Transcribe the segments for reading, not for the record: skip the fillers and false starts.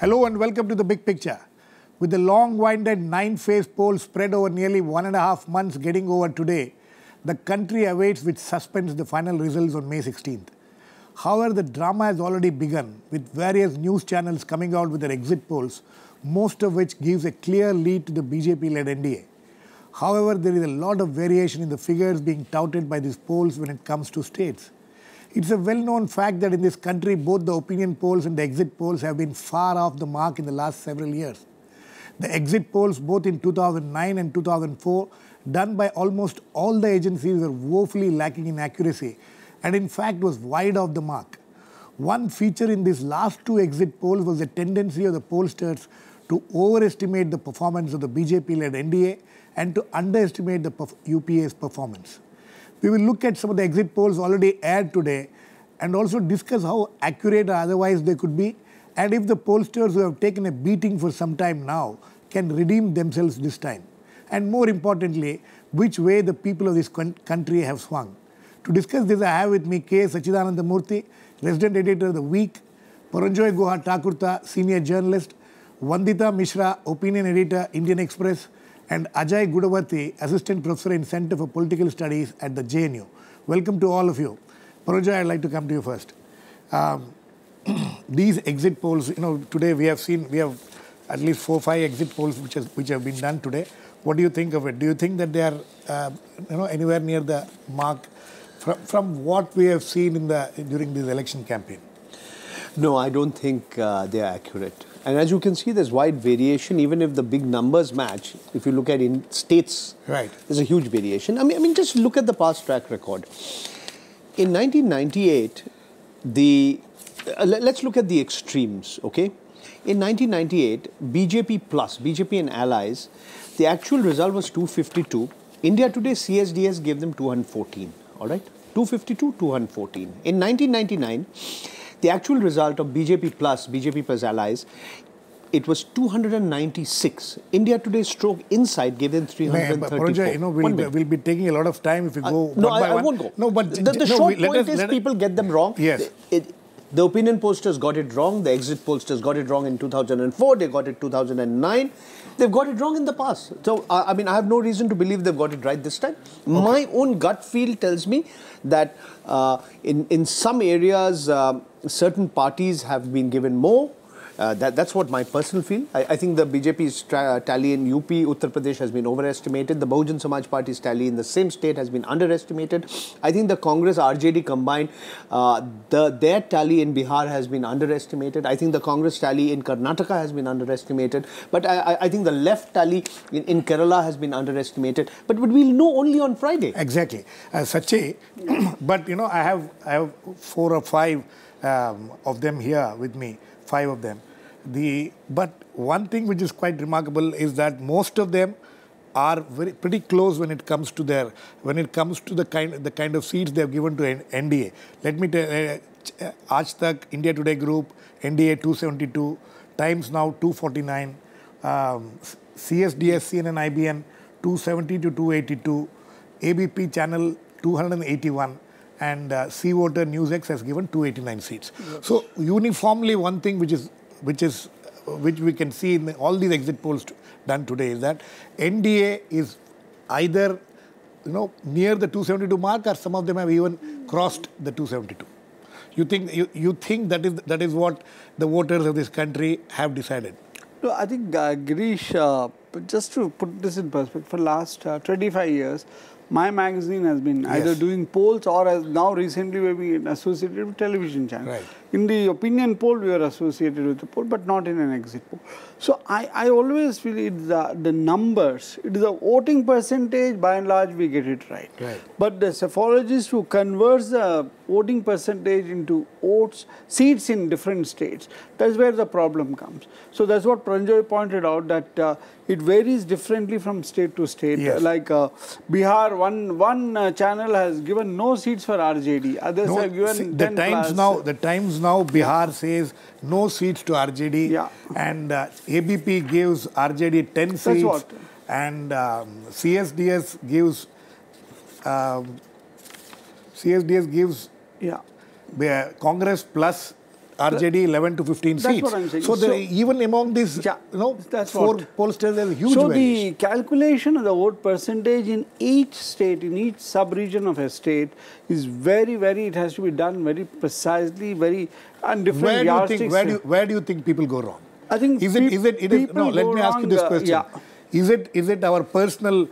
Hello and welcome to The Big Picture. With the long-winded 9-phase poll spread over nearly 1.5 months getting over today, the country awaits with suspense the final results on May 16th. However, the drama has already begun, with various news channels coming out with their exit polls, most of which gives a clear lead to the BJP-led NDA. However, there is a lot of variation in the figures being touted by these polls when it comes to states. It's a well-known fact that in this country, both the opinion polls and the exit polls have been far off the mark in the last several years. The exit polls, both in 2009 and 2004, done by almost all the agencies, were woefully lacking in accuracy and in fact was wide off the mark. One feature in these last two exit polls was the tendency of the pollsters to overestimate the performance of the BJP-led NDA and to underestimate the UPA's performance. We will look at some of the exit polls already aired today and also discuss how accurate or otherwise they could be, and if the pollsters who have taken a beating for some time now can redeem themselves this time. And more importantly, which way the people of this country have swung. To discuss this, I have with me K. Sachidananda Murthy, resident editor of The Week, Paranjoy Guha Thakurta, senior journalist, Vandita Mishra, opinion editor, Indian Express, and Ajay Gudavarthy, assistant professor in Center for Political Studies at the JNU. Welcome to all of you. Paranjoy, I'd like to come to you first. These exit polls, today we have at least 4 or 5 exit polls which have been done today. What do you think of it? Do you think that they are, anywhere near the mark from what we have seen during this election campaign? No, I don't think they are accurate. And as you can see, there's wide variation, even if the big numbers match. If you look at in states, right, there's a huge variation. I mean, just look at the past track record. In 1998, let's look at the extremes, okay? In 1998, BJP and allies, the actual result was 252. India Today, CSDS gave them 214, all right? 252, 214. In 1999, the actual result of BJP plus allies, it was 296. India Today stroke Inside gave them 334. Paranjoy, we'll be taking a lot of time if we go No, one by I one. won't go. No, but the short point is people get them wrong. Yes. The opinion pollsters got it wrong. The exit pollsters got it wrong in 2004. They got it 2009. They've got it wrong in the past. So, I mean, I have no reason to believe they've got it right this time. Okay. My own gut feel tells me that in some areas, certain parties have been given more. That's what my personal feel. I think the BJP's tally in UP, Uttar Pradesh has been overestimated. The Bahujan Samaj Party's tally in the same state has been underestimated. I think the Congress RJD combined, their tally in Bihar has been underestimated. I think the Congress tally in Karnataka has been underestimated. But I think the left tally in Kerala has been underestimated. But we'll know only on Friday. Exactly. Sachi, but I have 4 or 5 of them here with me. 5 of them. But one thing which is quite remarkable is that most of them are pretty close when it comes to the kind of seats they have given to NDA. Let me tell Asst, India Today Group, NDA 272, Times Now 249, CSDS, CNN, IBN 270 to 282, ABP channel 281. And C Voter NewsX has given 289 seats. Yes. So uniformly, one thing which we can see in all these exit polls done today is that NDA is either near the 272 mark, or some of them have even crossed the 272. You think that is what the voters of this country have decided? No, I think Girish, just to put this in perspective, for last 25 years. My magazine has been either doing polls or has now recently we've been associated with television channels. Right. In the opinion poll, we are associated with the poll, but not in an exit poll. So I always feel it's the numbers. It is a voting percentage, by and large, we get it right. But the psephologists who converts the voting percentage into seats in different states, that's where the problem comes. So that's what Paranjoy pointed out, that it varies differently from state to state. Yes. Like Bihar, one channel has given no seats for RJD. Others have given 10 The Times now Bihar says no seats to RJD. Yeah. And ABP gives RJD 10 seats. That's what. And CSDS gives Congress plus RJD 11 to 15 That's seats. what I'm saying. So, even among these, that's four what. pollsters, there's a huge So variation. the calculation of the vote percentage in each state, in each sub-region of a state, is very, it has to be done very precisely, and different yardsticks. Where do you think people go wrong? I think let me ask you this question. Is it our personal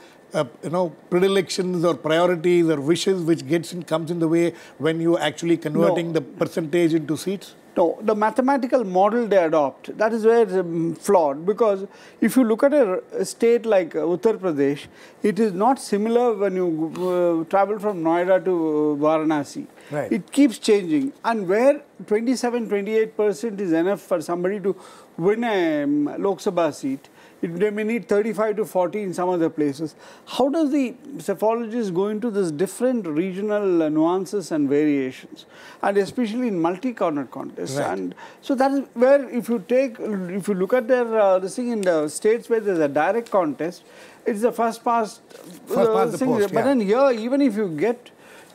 predilections or priorities or wishes which comes in the way when you actually converting the percentage into seats? No, the mathematical model they adopt, that is where it's flawed, because if you look at a state like Uttar Pradesh, it is not similar when you travel from Noida to Varanasi. Right. It keeps changing, and where 27-28% is enough for somebody to win a Lok Sabha seat, they may need 35 to 40 in some other places. How does the psephologist go into this different regional nuances and variations, and especially in multi-corner contests? Right. And so that is where, if you look at their this thing in the states where there's a direct contest, it's the first past the post. But then here, even if you get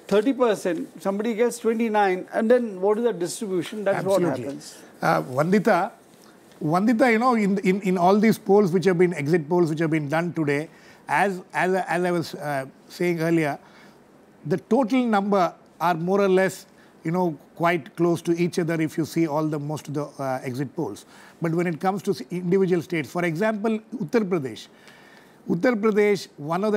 30%, somebody gets 29, and then what is the distribution? That's Absolutely. what happens. Vandita, in all these polls which have been exit polls which have been done today, as I was saying earlier, the total number are more or less quite close to each other if you see most of the exit polls. But when it comes to individual states, for example, Uttar Pradesh, one of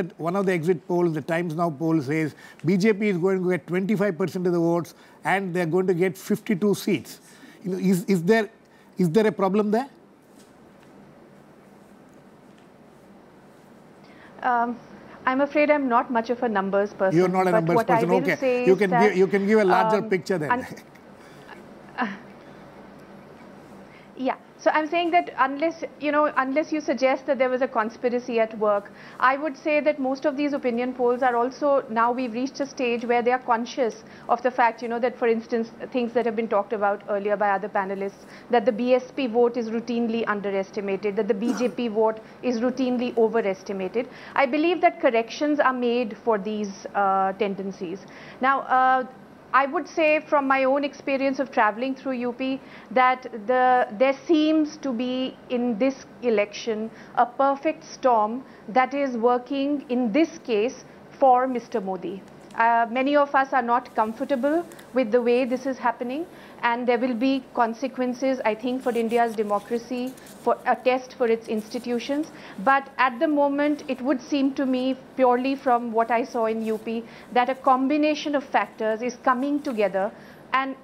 the exit polls, the Times Now poll says BJP is going to get 25% of the votes and they are going to get 52 seats. Is there a problem there? I'm afraid I'm not much of a numbers person. You're not a numbers person. Okay, you can give a larger picture then. Yeah. So I'm saying that unless you suggest that there was a conspiracy at work, I would say that most of these opinion polls are also, now we've reached a stage where they are conscious of the fact, that for instance, things that have been talked about earlier by other panelists, that the BSP vote is routinely underestimated, that the BJP vote is routinely overestimated. I believe that corrections are made for these tendencies. Now, I would say from my own experience of traveling through UP that there seems to be in this election a perfect storm that is working in this case for Mr. Modi. Many of us are not comfortable with the way this is happening, and there will be consequences, I think, for India's democracy, for a test for its institutions. But at the moment, it would seem to me, purely from what I saw in UP, that a combination of factors is coming together, and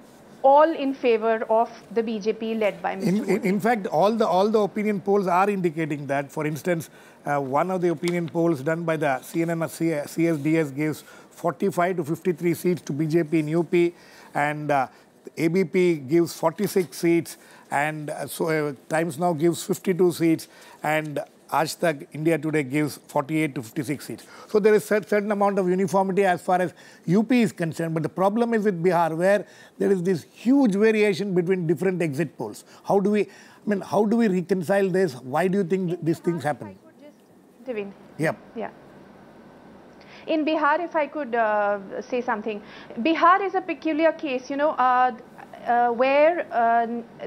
all in favor of the BJP led by Mr. Modi. In fact, all the opinion polls are indicating that. For instance, one of the opinion polls done by the CNN CSDS gives 45 to 53 seats to BJP in UP, and ABP gives 46 seats, and Times Now gives 52 seats, and Asht India Today gives 48 to 56 seats. So there is a certain amount of uniformity as far as UP is concerned. But the problem is with Bihar, where there is this huge variation between different exit polls. How do we reconcile this? Why do you think these things happen? Devin. Yep. Yeah. In Bihar, if I could say something, Bihar is a peculiar case, where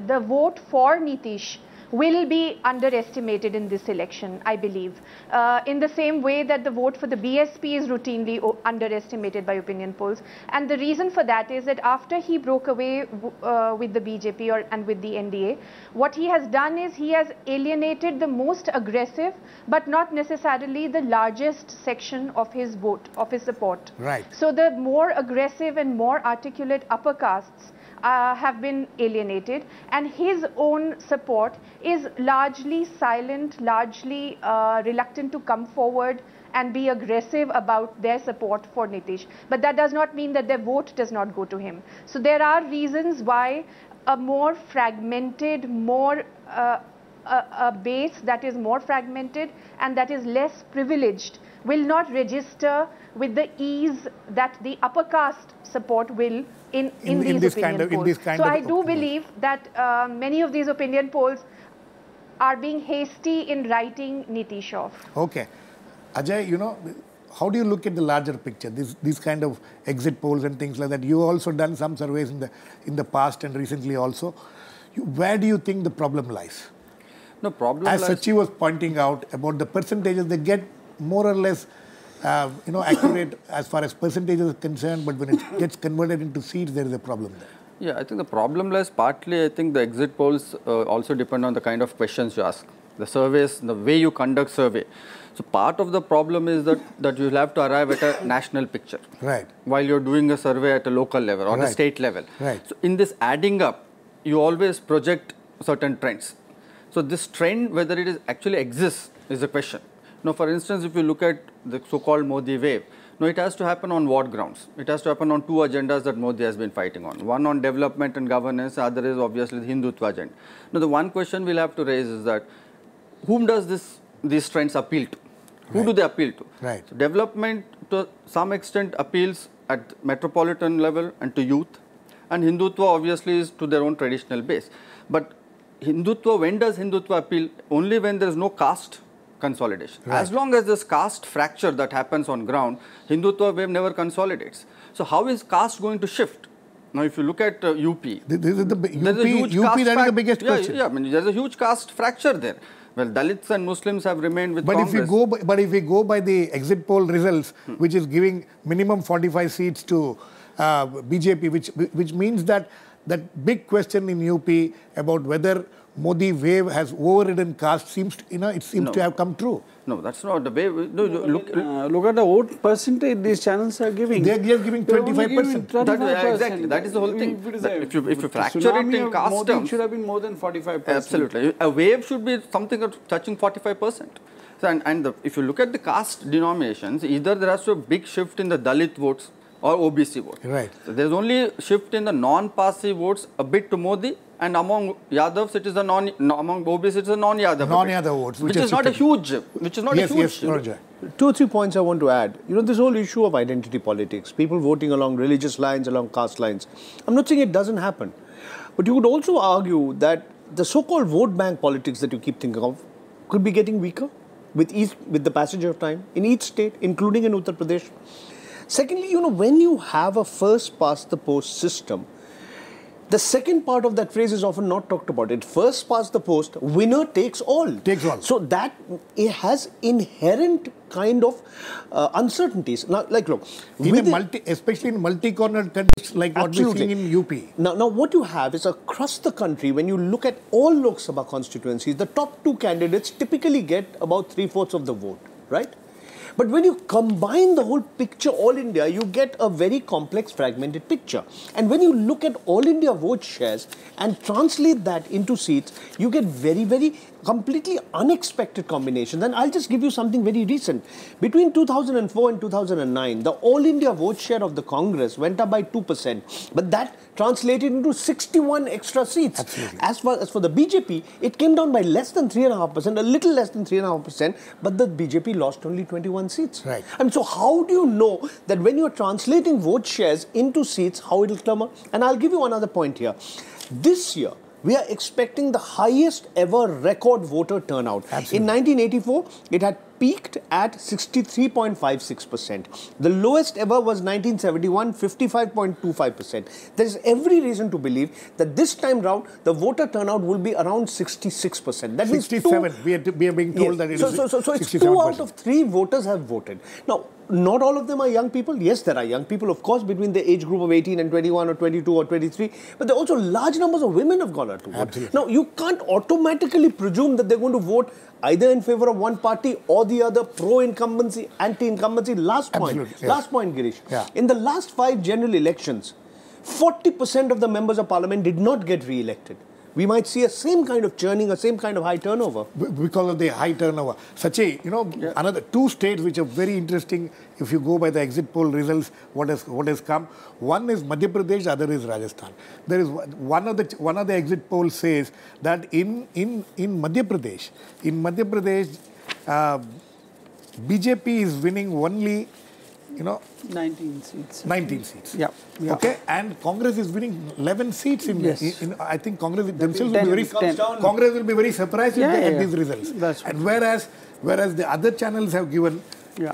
the vote for Nitish will be underestimated in this election, I believe. In the same way that the vote for the BSP is routinely underestimated by opinion polls. And the reason for that is that after he broke away with the BJP and with the NDA, what he has done is he has alienated the most aggressive, but not necessarily the largest section of his vote, of his support. Right. So the more aggressive and more articulate upper castes have been alienated, and his own support is largely silent, largely reluctant to come forward and be aggressive about their support for Nitish. But that does not mean that their vote does not go to him. So there are reasons why a more fragmented, a base that is more fragmented and that is less privileged will not register with the ease that the upper caste support will in these opinion polls. So I do believe that many of these opinion polls are being hasty in writing Nitish off. Okay. Ajay, how do you look at the larger picture? These kind of exit polls and things like that. You also done some surveys in the past and recently also. Where do you think the problem lies? No problem. As Sachi was pointing out about the percentages, they get more or less, accurate as far as percentages are concerned. But when it gets converted into seats, there is a problem there. Yeah, I think the problem lies partly. I think the exit polls also depend on the kind of questions you ask, the surveys, the way you conduct survey. So part of the problem is that you will have to arrive at a national picture, right, while you're doing a survey at a local level or a state level. Right. So in this adding up, you always project certain trends. So this trend, whether it actually exists, is a question. Now, for instance, if you look at the so-called Modi wave, no, it has to happen on what grounds? It has to happen on two agendas that Modi has been fighting on. One on development and governance, the other is obviously the Hindutva agenda. Now, the one question we'll have to raise is that whom does these trends appeal to? Who do they appeal to? Right. So development to some extent appeals at metropolitan level and to youth, and Hindutva obviously is to their own traditional base. But Hindutva, when does Hindutva appeal? Only when there is no caste consolidation. Right. As long as this caste fracture that happens on ground, Hindutva wave never consolidates. So how is caste going to shift? Now, if you look at UP, This is the there's a huge UP caste that is the biggest question. Yeah, I mean, there's a huge caste fracture there. Well, Dalits and Muslims have remained with But Congress. if we go by the exit poll results, which is giving minimum 45 seats to BJP, which means that big question in UP about whether Modi wave has overridden caste seems to have come true. No, that's not the way. Look at the vote percentage these channels are giving. They are just giving 25%. Exactly, that is the whole thing. If you fracture it in caste Modi terms, should have been more than 45%. Absolutely, a wave should be something touching 45%. So, if you look at the caste denominations, either there has to be a big shift in the Dalit votes or OBC votes. Right. So there's only shift in the non-Parsi votes a bit to Modi, and among Yadavs it is among OBC it's a non-Yadav. Non-Yadav votes, which is not a huge. Yes, Paranjoy. 2 or 3 points I want to add. This whole issue of identity politics, people voting along religious lines, along caste lines. I'm not saying it doesn't happen, but you would also argue that the so-called vote bank politics that you keep thinking of could be getting weaker with the passage of time in each state, including in Uttar Pradesh. Secondly, when you have a first past the post system, the second part of that phrase is often not talked about. It first past the post, winner takes all. Takes all. So that it has inherent kind of uncertainties. Now, look, especially in multi-cornered countries like what we're seeing in UP. Now, what you have is across the country, when you look at all Lok Sabha constituencies, the top 2 candidates typically get about 3/4 of the vote, right? But when you combine the whole picture, all India, you get a very complex, fragmented picture. And when you look at all India vote shares and translate that into seats, you get very, very completely unexpected combinations. And I'll just give you something very recent. Between 2004 and 2009, the all India vote share of the Congress went up by 2%. But that translated into 61 extra seats. Absolutely. As for the BJP, it came down by less than 3.5%, a little less than 3.5%, but the BJP lost only 21 seats. Right. And so how do you know that when you are translating vote shares into seats, how it will come up? And I'll give you another point here. This year, we are expecting the highest ever record voter turnout. Absolutely. In 1984, it had peaked at 63.56%. The lowest ever was 1971, 55.25%. There is every reason to believe that this time round, the voter turnout will be around 66%. That means 67. We are being told that it is 67%. So it's 2 out of 3 voters have voted. Now, not all of them are young people. Yes, there are young people, of course, between the age group of 18 and 21 or 22 or 23. But there are also large numbers of women have gone out to vote. Absolutely. Now, you can't automatically presume that they're going to vote either in favor of one party or the other, pro-incumbency, anti-incumbency. Last point, Girish. Yeah. In the last 5 general elections, 40% of the members of parliament did not get re-elected. We might see a same kind of churning, a same kind of high turnover. Because of the high turnover. Sachi, another 2 states which are very interesting if you go by the exit poll results, what has come. One is Madhya Pradesh, the other is Rajasthan. There is one of the exit polls says that in Madhya Pradesh, BJP is winning only 19 seats. 19 seats. Yeah. Okay, and Congress is winning 11 seats in I think Congress themselves will be very surprised at these results. That's and whereas the other channels have given,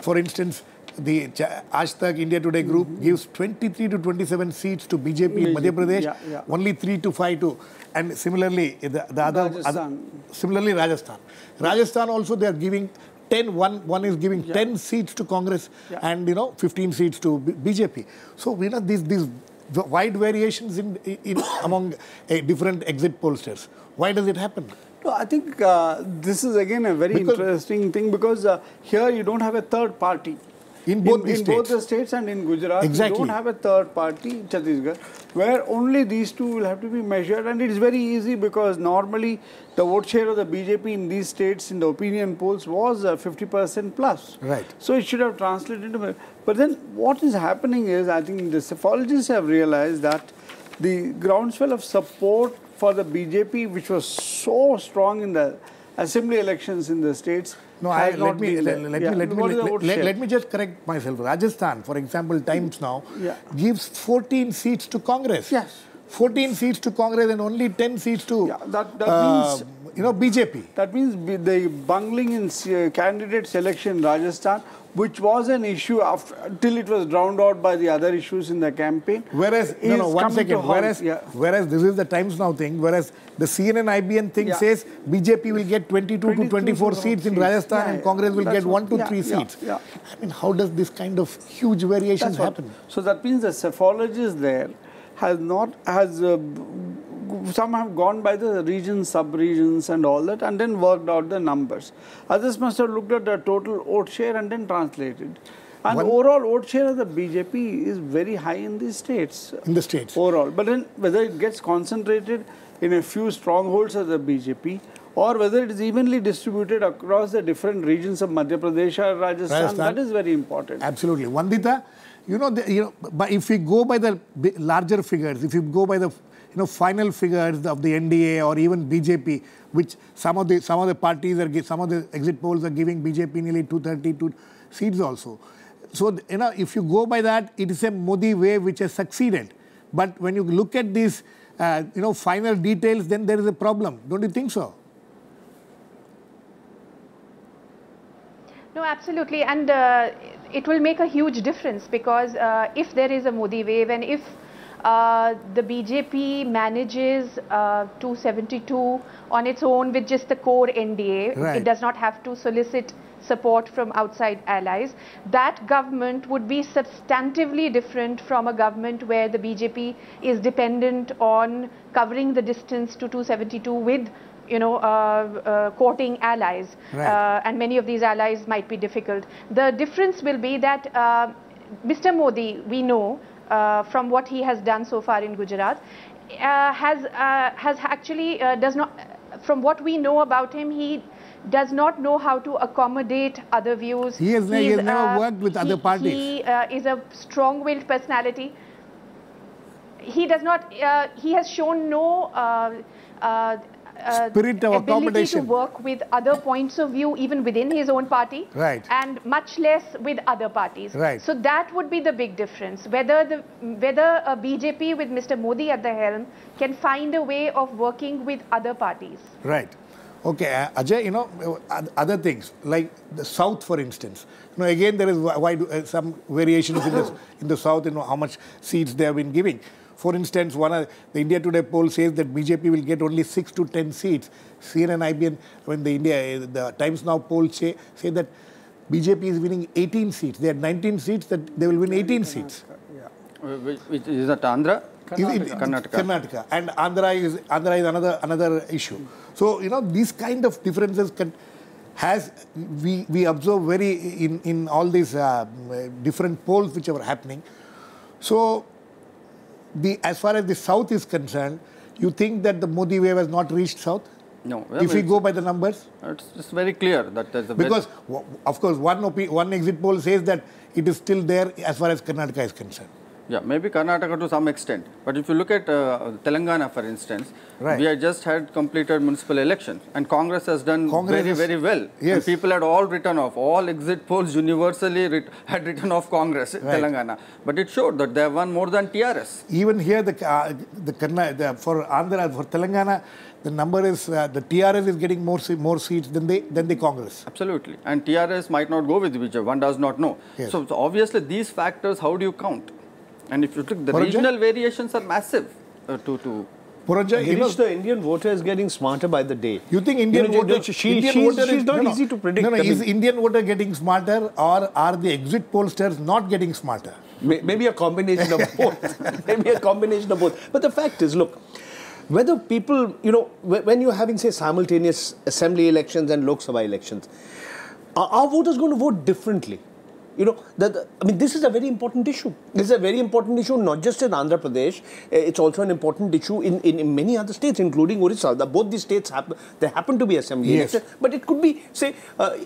for instance, the Asst India Today group gives 23 to 27 seats to BJP in Madhya Pradesh, only 3 to 5 to, and similarly the other similarly Rajasthan. Rajasthan also they are giving 10, one is giving 10 seats to Congress and 15 seats to BJP. So these wide variations in among different exit pollsters. Why does it happen? No, I think this is again a very interesting thing because here you don't have a third party. In both the states and in Gujarat, you don't have a third party, Chhattisgarh, where only these two will have to be measured, and it is very easy because normally the vote share of the BJP in these states in the opinion polls was 50% plus. Right. So it should have translated into. But then what is happening is, I think the psephologists have realized that the groundswell of support for the BJP, which was so strong in the assembly elections in the states, let me just correct myself. Rajasthan, for example, Times now gives 14 seats to Congress. Yes. 14 seats to Congress and only 10 seats to that means BJP. That means the bungling in candidate selection in Rajasthan, which was an issue till it was drowned out by the other issues in the campaign. Whereas, whereas this is the Times Now thing, whereas the CNN IBN thing says BJP will get 22 to 24 seats in Rajasthan and Congress will get 1 to 3 seats. I mean, how does this kind of huge variations happen? So that means the psephologists there some have gone by the regions, sub-regions and all that and then worked out the numbers. Others must have looked at the total vote share and then translated. And overall vote share of the BJP is very high in these states. In the states. Overall. But then whether it gets concentrated in a few strongholds of the BJP or whether it is evenly distributed across the different regions of Madhya Pradesh or Rajasthan, that is very important. Absolutely. Vandita, but if we go by the larger figures, if you go by the final figures of the NDA or even BJP, which some of the parties some of the exit polls are giving BJP nearly 232 seats also. So if you go by that, it is a Modi wave which has succeeded. But when you look at these final details, then there is a problem. Don't you think so? No, absolutely, and it will make a huge difference because if there is a Modi wave and if the BJP manages 272 on its own with just the core NDA, it does not have to solicit support from outside allies, that government would be substantively different from a government where the BJP is dependent on covering the distance to 272 with courting allies, and many of these allies might be difficult. The difference will be that Mr. Modi, we know from what he has done so far in Gujarat, has actually does not. From what we know about him, he does not know how to accommodate other views. He has never worked with other parties. He is a strong-willed personality. He does not. He has shown no spirit of ability accommodation to work with other points of view even within his own party, and much less with other parties. So that would be the big difference, whether a BJP with Mr. Modi at the helm can find a way of working with other parties. Okay, Ajay, other things like the South, for instance. Again, there is some variations in the South, how much seats they have been giving. For instance, the India Today poll says that BJP will get only 6 to 10 seats. CNN, IBN, the Times Now poll say that BJP is winning 18 seats. They had 19 seats, that they will win 18 seats. Which is that Andhra? Karnataka. And Andhra is another issue. So, these kind of differences we observe in all these different polls which are happening. So, as far as the South is concerned, you think that the Modi wave has not reached South? No. If we go by the numbers? It's very clear that there's a because, of course, one exit poll says that it is still there as far as Karnataka is concerned. Yeah, maybe Karnataka to some extent. But if you look at Telangana, for instance, we had just had completed municipal elections and Congress has done very well. Yes. And people had all written off. All exit polls universally had written off Congress in Telangana. But it showed that they have won more than TRS. Even here, for Andhra, for Telangana, the number is, the TRS is getting more seats than the Congress. Absolutely. And TRS might not go with whichever, one does not know. Yes. So obviously these factors, how do you count? And if you look, the Paranjoy? regional variations are massive to Paranjoy, Girish, the Indian voter is getting smarter by the day. you think Indian voter... She's not easy to predict. No, is Indian voter getting smarter or are the exit pollsters not getting smarter? Maybe a combination of both. Maybe a combination of both. But the fact is, look, whether people, you know, when you're having, say, simultaneous assembly elections and Lok Sabha elections, are voters going to vote differently? You know, I mean, this is a very important issue. This is a very important issue, not just in Andhra Pradesh. It's also an important issue in many other states, including Orissa. Both these states happen to be assembly elections. But it could be, say,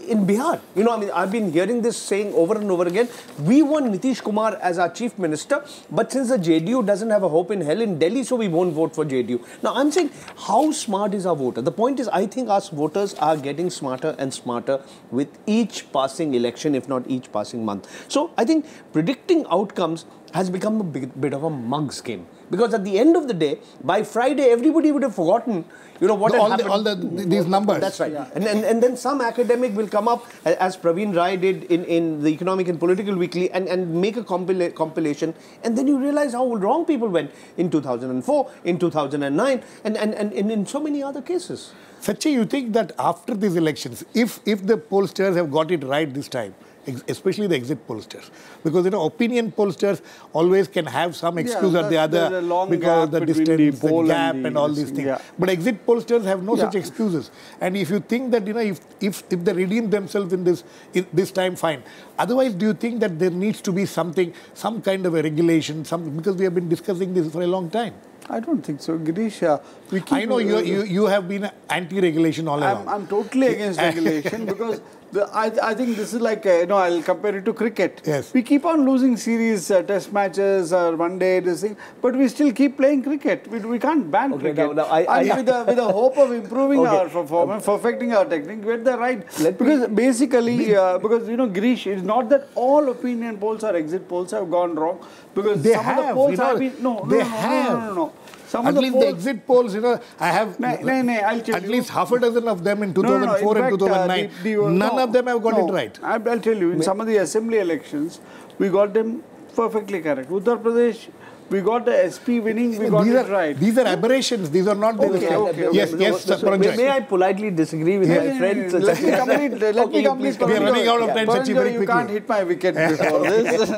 in Bihar. You know, I mean, I've been hearing this saying over and over again. We want Nitish Kumar as our chief minister, but since the JDU doesn't have a hope in hell in Delhi, so we won't vote for JDU. Now, I'm saying, how smart is our voter? The point is, I think us voters are getting smarter and smarter with each passing election, if not each passing month. So I think predicting outcomes has become a bit of a mug's game, because at the end of the day, by Friday, everybody would have forgotten, you know, what had happened. All these numbers. That's right. Yeah. And then some academic will come up, as Praveen Rai did in the Economic and Political Weekly, and make a compilation, and then you realize how wrong people went in 2004, in 2009, and in so many other cases. Sachi, you think that after these elections, if the pollsters have got it right this time, especially the exit pollsters, because, you know, opinion pollsters always can have some excuse or the other because the distance, the gap and all these things. But exit pollsters have no such excuses. And if you think that, you know, if they redeem themselves in this time, fine. Otherwise, do you think that there needs to be some kind of a regulation, because we have been discussing this for a long time? I don't think so, Girish. I know you have been anti-regulation all along. I'm totally against regulation because I think this is like, you know, I'll compare it to cricket. Yes. We keep on losing series, test matches or one day, this thing, but we still keep playing cricket. We can't ban cricket. With the hope of improving our performance, perfecting our technique, get the right. Because basically, because, you know, Girish, it's not that all opinion polls or exit polls have gone wrong. Because some of the polls have been... No. At least the exit polls, you know, I have at least half a dozen of them in 2004 and 2009. None of them have got it right. I'll tell you, in some of the assembly elections, we got them perfectly correct. Uttar Pradesh, we got the SP winning, we got it right. These are aberrations. These are not... Yes, Paranjoy. May I politely disagree with my friend? Let me complete. We are running out of time, Sachi, very quickly. You can't hit my wicket before this.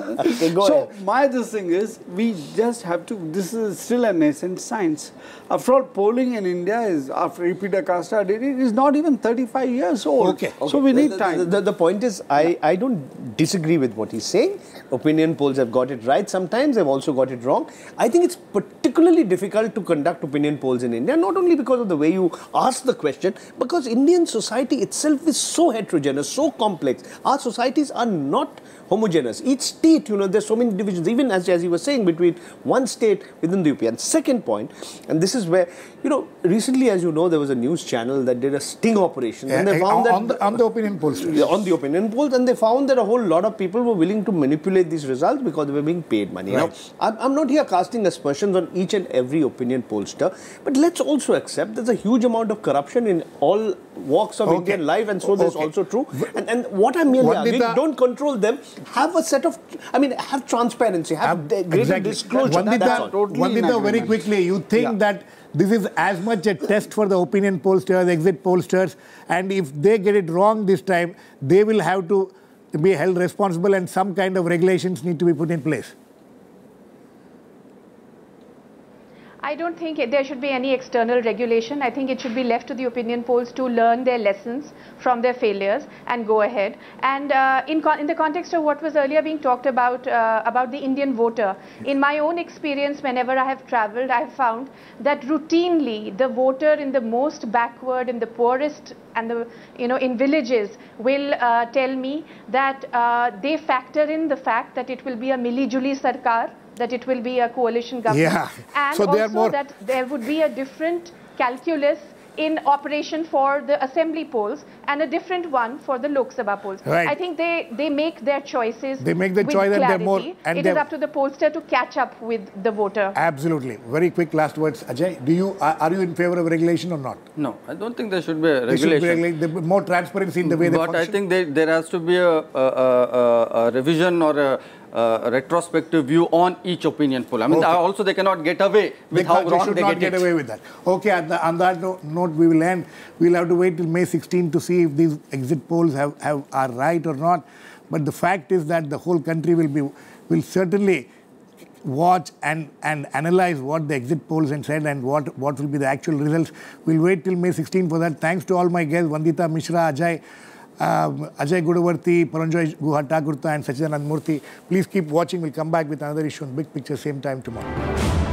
So, this thing is, we just have to... This is still a nascent science. After all, polling in India is, after repeater casta did it, is not even 35 years old. So we need time. The point is, I don't disagree with what he's saying. Opinion polls have got it right. Sometimes they've also got it wrong. I think it's particularly difficult to conduct opinion polls in India, not only because of the way you ask the question, because Indian society itself is so heterogeneous, so complex. Our societies are not homogeneous. Each state, you know, there's so many divisions, even as he was saying, between one state within the UP. And second point, and this is where, you know, recently, as you know, there was a news channel that did a sting operation. And they found on the opinion polls. On the opinion polls, and they found that a whole lot of people were willing to manipulate these results because they were being paid money. Now, I'm not here casting aspersions on each and every opinion pollster, but let's also accept there's a huge amount of corruption in all walks of Indian life, and so that's also true. And what I'm merely arguing, don't control them. Have a set of, have transparency, have greater disclosure. Vandita, very quickly, you think that this is as much a test for the opinion pollsters, exit pollsters, and if they get it wrong this time, they will have to be held responsible and some kind of regulations need to be put in place? I don't think there should be any external regulation. I think it should be left to the opinion polls to learn their lessons from their failures and go ahead. And in the context of what was earlier being talked about the Indian voter, in my own experience, whenever I have traveled, I have found that routinely the voter in the most backward, in the poorest, and in villages will tell me that they factor in the fact that it will be a Mili-Juli Sarkar that it will be a coalition government. Yeah. And So they are also more that there would be a different calculus in operation for the assembly polls and a different one for the Lok Sabha polls. Right. I think they make their choices. They make the with choice and clarity. they're more. And it is up to the pollster to catch up with the voter. Absolutely. Very quick last words, Ajay. Are you in favor of regulation or not? No, I don't think there should be a There should regulation. be more transparency in the way they But function. I think there has to be a revision or a retrospective view on each opinion poll. I mean, Okay. also they cannot get away with how wrong should they not get it. away with that. Okay, on that note, we will end. We'll have to wait till May 16 to see if these exit polls are right or not. But the fact is that the whole country will certainly watch and analyze what the exit polls and said and what will be the actual results. We'll wait till May 16 for that. Thanks to all my guests, Vandita, Mishra, Ajay, Gudavarthy, Paranjoy, Guha, Thakurta and Sachidananda, Murthy. Please keep watching. We'll come back with another issue on Big Picture same time tomorrow.